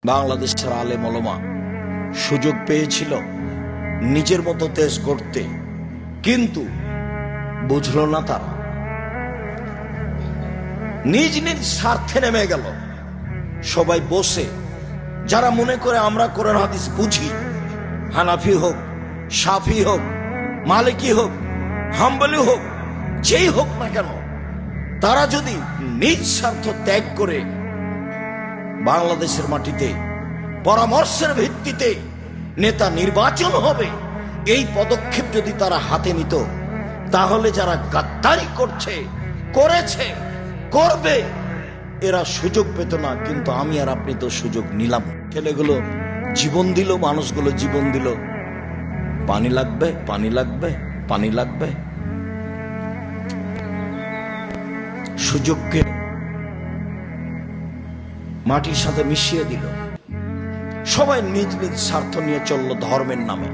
বাংলাদেশের আলেম ওলামা সুযোগ পেয়েছিল নিজের মতো দেশ গড়তে, কিন্তু বুঝলো না তারা, নিজ নিজ স্বার্থে নেমে গেল। সবাই বসে যারা মনে করে আমরা কোরআন হাদিস বুঝি, হানাফি হোক, শাফি হোক, মালিকি হোক, হাম্বলি হোক, যেই হোক না কেন, তারা যদি নিজ স্বার্থ ত্যাগ করে বাংলাদেশের মাটিতে পরামর্শের ভিত্তিতে নেতা নির্বাচন হবে, এই পদক্ষেপ যদি তারা হাতে নিত, তাহলে যারা গাদ্দারি করছে, করেছে, করবে, এরা সুযোগ পেত না। কিন্তু আমি আর আপনি তো সুযোগ নিলাম। ছেলেগুলো জীবন দিল, মানুষগুলো জীবন দিল। পানি লাগবে, পানি লাগবে, পানি লাগবে। সুযোগকে মাটির সাথে মিশিয়ে দিল। সবাই নিজ নিজ স্বার্থ নিয়ে চলল ধর্মের নামে।